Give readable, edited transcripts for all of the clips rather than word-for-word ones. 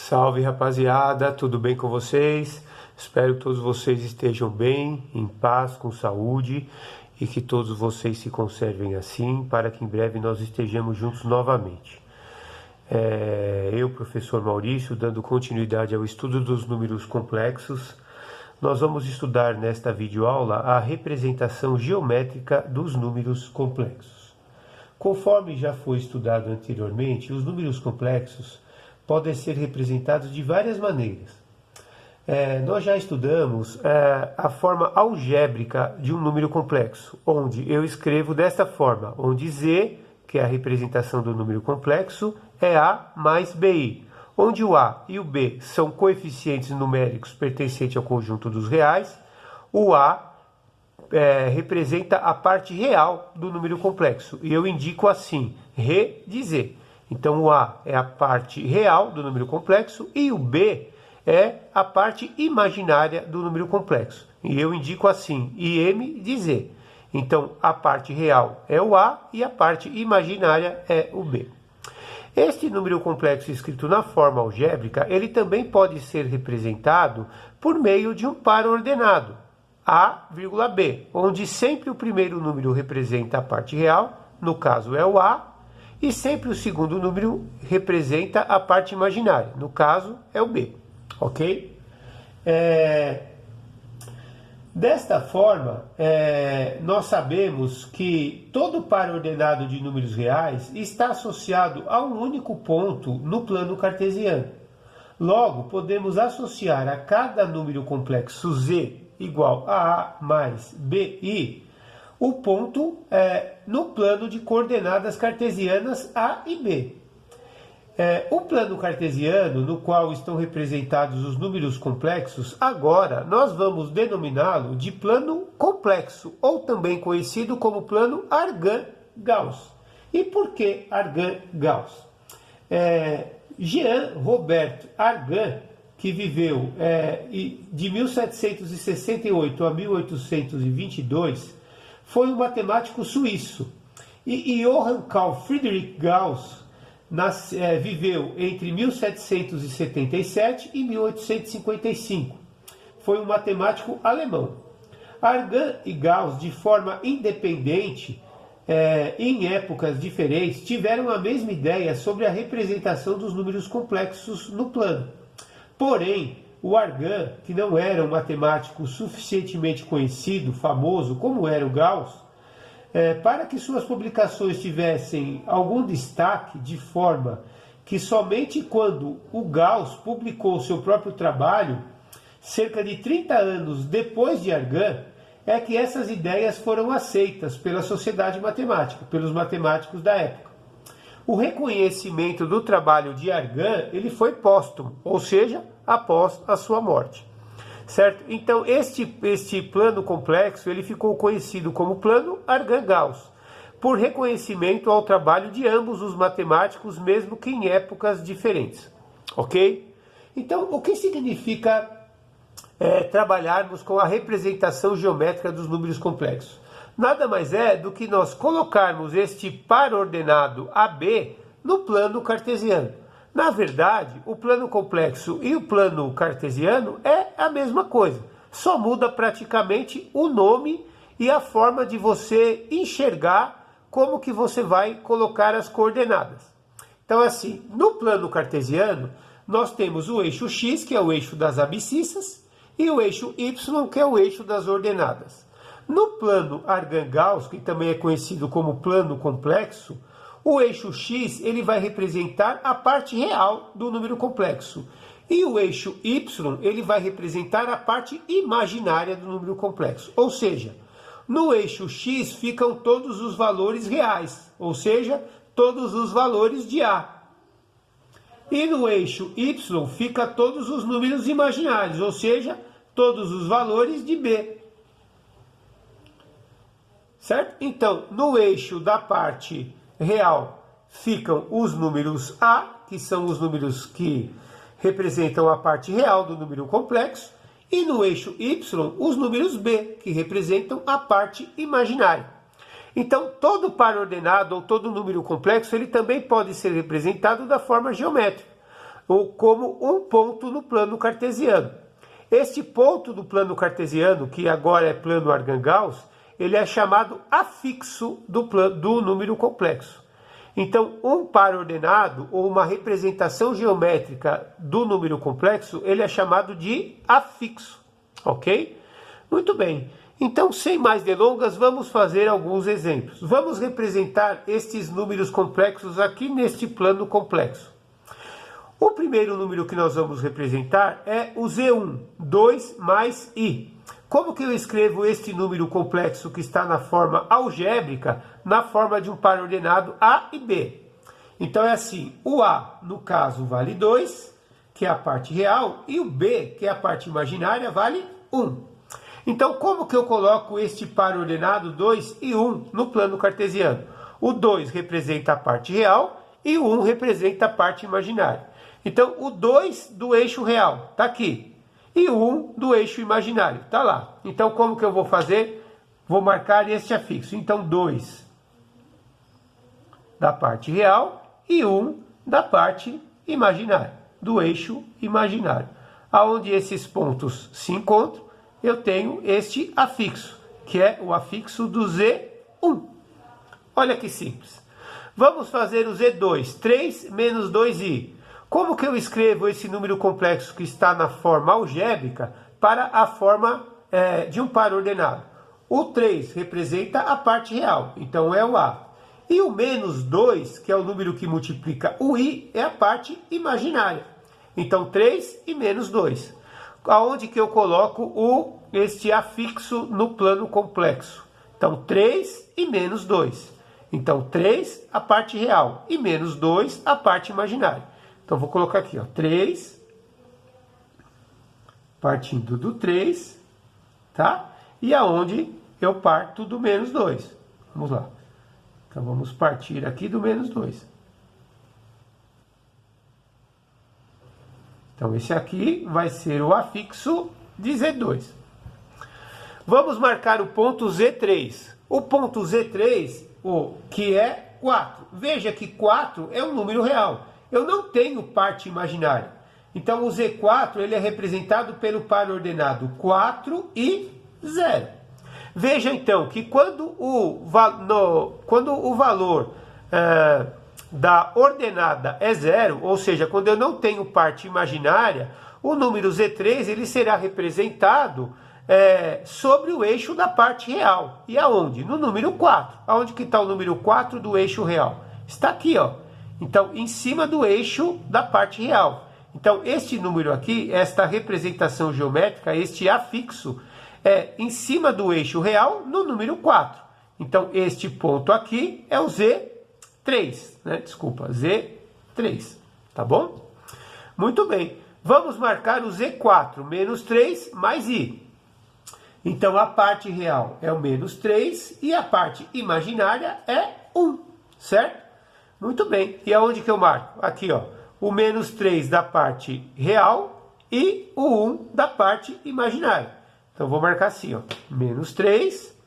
Salve rapaziada, tudo bem com vocês? Espero que todos vocês estejam bem, em paz, com saúde e que todos vocês se conservem assim para que em breve nós estejamos juntos novamente. Eu, professor Maurício, dando continuidade ao estudo dos números complexos, nós vamos estudar nesta videoaula a representação geométrica dos números complexos. Conforme já foi estudado anteriormente, os números complexos podem ser representados de várias maneiras. Nós já estudamos a forma algébrica de um número complexo, onde eu escrevo desta forma, onde Z, que é a representação do número complexo, é A mais BI, onde o A e o B são coeficientes numéricos pertencentes ao conjunto dos reais, o A representa a parte real do número complexo, e eu indico assim, Re de Z. Então o A é a parte real do número complexo e o B é a parte imaginária do número complexo. E eu indico assim, IM de Z. Então a parte real é o A e a parte imaginária é o B. Este número complexo escrito na forma algébrica, ele também pode ser representado por meio de um par ordenado, A, B, onde sempre o primeiro número representa a parte real, no caso é o A, e sempre o segundo número representa a parte imaginária, no caso é o B, ok? Desta forma, nós sabemos que todo par ordenado de números reais está associado a um único ponto no plano cartesiano. Logo, podemos associar a cada número complexo Z igual a mais BI, o ponto no plano de coordenadas cartesianas A e B. O plano cartesiano, no qual estão representados os números complexos, agora nós vamos denominá-lo de plano complexo, ou também conhecido como plano Argand-Gauss. E por que Argand-Gauss? Jean Robert Argand, que viveu de 1768 a 1822, foi um matemático suíço. E Johann Carl Friedrich Gauss viveu entre 1777 e 1855. Foi um matemático alemão. Argand e Gauss, de forma independente, em épocas diferentes, tiveram a mesma ideia sobre a representação dos números complexos no plano. Porém, o Argand, que não era um matemático suficientemente conhecido, famoso, como era o Gauss, para que suas publicações tivessem algum destaque, de forma que somente quando o Gauss publicou seu próprio trabalho, cerca de 30 anos depois de Argand, é que essas ideias foram aceitas pela sociedade matemática, pelos matemáticos da época. O reconhecimento do trabalho de Argand, ele foi póstumo, ou seja, após a sua morte, certo? Então, este plano complexo, ele ficou conhecido como plano Argand-Gauss, por reconhecimento ao trabalho de ambos os matemáticos, mesmo que em épocas diferentes, ok? Então, o que significa trabalharmos com a representação geométrica dos números complexos? Nada mais é do que nós colocarmos este par ordenado AB no plano cartesiano. Na verdade, o plano complexo e o plano cartesiano é a mesma coisa. Só muda praticamente o nome e a forma de você enxergar como que você vai colocar as coordenadas. Então, assim, no plano cartesiano, nós temos o eixo X, que é o eixo das abscissas, e o eixo Y, que é o eixo das ordenadas. No plano Argand-Gauss, que também é conhecido como plano complexo, o eixo X ele vai representar a parte real do número complexo. E o eixo Y ele vai representar a parte imaginária do número complexo. Ou seja, no eixo X ficam todos os valores reais, ou seja, todos os valores de A. E no eixo Y fica todos os números imaginários, ou seja, todos os valores de B. Certo? Então, no eixo da parte real ficam os números A, que são os números que representam a parte real do número complexo, e no eixo Y, os números B, que representam a parte imaginária. Então, todo par ordenado ou todo número complexo, ele também pode ser representado da forma geométrica. ou como um ponto no plano cartesiano. Este ponto do plano cartesiano, que agora é plano Argand-Gauss, ele é chamado afixo do número complexo. Então, um par ordenado ou uma representação geométrica do número complexo, ele é chamado de afixo, ok? Muito bem. Então, sem mais delongas, vamos fazer alguns exemplos. Vamos representar estes números complexos aqui neste plano complexo. O primeiro número que nós vamos representar é o Z1, 2 mais I. Como que eu escrevo este número complexo que está na forma algébrica, na forma de um par ordenado A e B? Então é assim, o A, no caso, vale 2, que é a parte real, e o B, que é a parte imaginária, vale 1. Então, como que eu coloco este par ordenado 2 e 1 no plano cartesiano? O 2 representa a parte real e o 1 representa a parte imaginária. Então, o 2 do eixo real está aqui. E o 1 do eixo imaginário está lá. Então, como que eu vou fazer? Vou marcar este afixo. Então, 2 da parte real e 1 da parte imaginária, do eixo imaginário. Aonde esses pontos se encontram, eu tenho este afixo, que é o afixo do Z1. Olha que simples. Vamos fazer o Z2, 3 menos 2i. Como que eu escrevo esse número complexo que está na forma algébrica para a forma de um par ordenado? O 3 representa a parte real, então é o A. E o menos 2, que é o número que multiplica o I, é a parte imaginária. Então 3 e menos 2. Aonde que eu coloco este afixo no plano complexo? Então 3 e menos 2. Então 3 a parte real e menos 2 a parte imaginária. Então, vou colocar aqui, ó, 3, partindo do 3, tá? E aonde eu parto do menos 2. Vamos lá. Então, vamos partir aqui do menos 2. Então, esse aqui vai ser o afixo de Z2. Vamos marcar o ponto Z3. O ponto Z3, que é 4. Veja que 4 é um número real. Eu não tenho parte imaginária. Então, o Z4 ele é representado pelo par ordenado 4 e 0. Veja, então, que quando o valor da ordenada é 0, ou seja, quando eu não tenho parte imaginária, o número Z3 ele será representado sobre o eixo da parte real. E aonde? No número 4. Aonde que está o número 4 do eixo real? Está aqui, ó. Então, em cima do eixo da parte real. Então, este número aqui, esta representação geométrica, este afixo, é em cima do eixo real no número 4. Então, este ponto aqui é o Z3, né? Desculpa, Z3, tá bom? Muito bem. Vamos marcar o Z4, menos 3 mais I. Então, a parte real é o menos 3 e a parte imaginária é 1, certo? Muito bem. E aonde que eu marco? Aqui, ó. O menos 3 da parte real e o 1 da parte imaginária. Então, vou marcar assim, ó. Menos 3.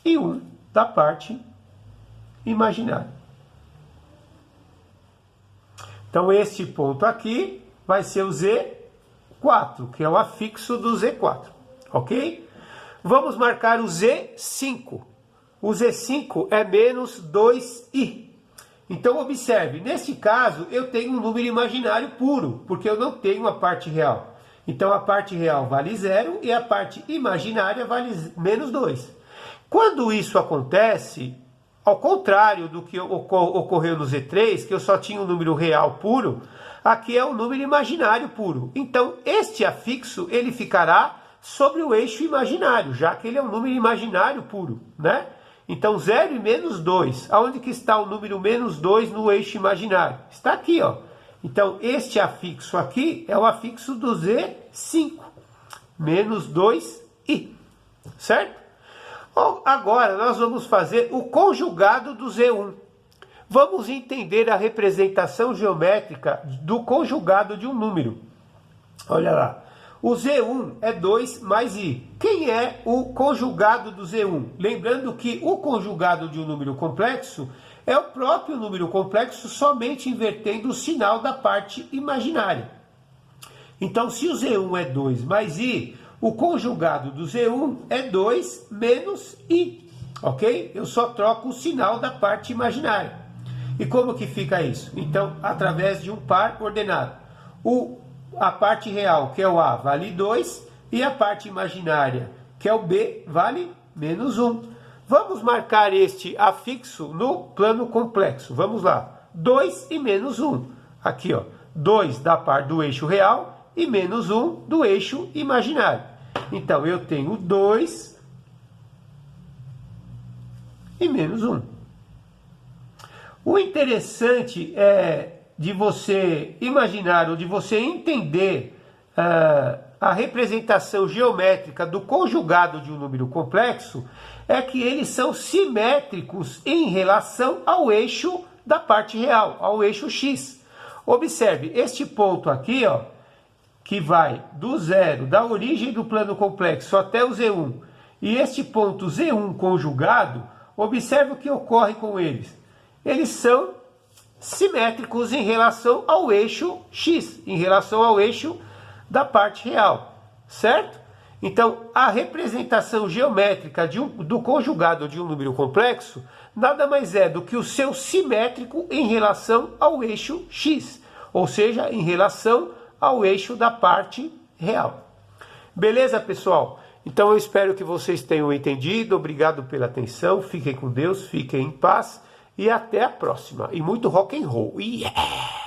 E 1 da parte imaginária. Então, este ponto aqui vai ser o Z4, que é o afixo do Z4. Ok? Vamos marcar o Z5. O Z5 é menos 2i. Então, observe, neste caso, eu tenho um número imaginário puro, porque eu não tenho a parte real. Então, a parte real vale 0 e a parte imaginária vale menos 2. Quando isso acontece, ao contrário do que ocorreu no Z3, que eu só tinha um número real puro, aqui é um número imaginário puro. Então, este afixo, ele ficará sobre o eixo imaginário, já que ele é um número imaginário puro, né? Então, 0 e menos 2. Aonde que está o número menos 2 no eixo imaginário? Está aqui, ó. Então, este afixo aqui é o afixo do Z5. Menos 2i. Certo? Agora, nós vamos fazer o conjugado do Z1. Vamos entender a representação geométrica do conjugado de um número. Olha lá. O Z1 é 2 mais I. Quem é o conjugado do Z1? Lembrando que o conjugado de um número complexo é o próprio número complexo, somente invertendo o sinal da parte imaginária. Então, se o Z1 é 2 mais I, o conjugado do Z1 é 2 menos I. Ok? Eu só troco o sinal da parte imaginária. E como que fica isso? Então, através de um par ordenado. A parte real, que é o A, vale 2, e a parte imaginária, que é o B, vale menos 1. Vamos marcar este afixo no plano complexo. Vamos lá. 2 e menos 1. Aqui, ó. 2 da parte do eixo real e menos 1 do eixo imaginário. Então, eu tenho 2 e menos 1. O interessante é de você imaginar ou de você entender a representação geométrica do conjugado de um número complexo é que eles são simétricos em relação ao eixo da parte real, ao eixo x. Observe, este ponto aqui, ó, que vai do zero, da origem do plano complexo até o Z1, e este ponto Z1 conjugado, observe o que ocorre com eles. Eles são simétricos em relação ao eixo x, em relação ao eixo da parte real, certo? Então, a representação geométrica do conjugado de um número complexo nada mais é do que o seu simétrico em relação ao eixo x, ou seja, em relação ao eixo da parte real. Beleza, pessoal? Então, eu espero que vocês tenham entendido. Obrigado pela atenção. Fiquem com Deus, fiquem em paz. E até a próxima. E muito rock and roll. Yeah!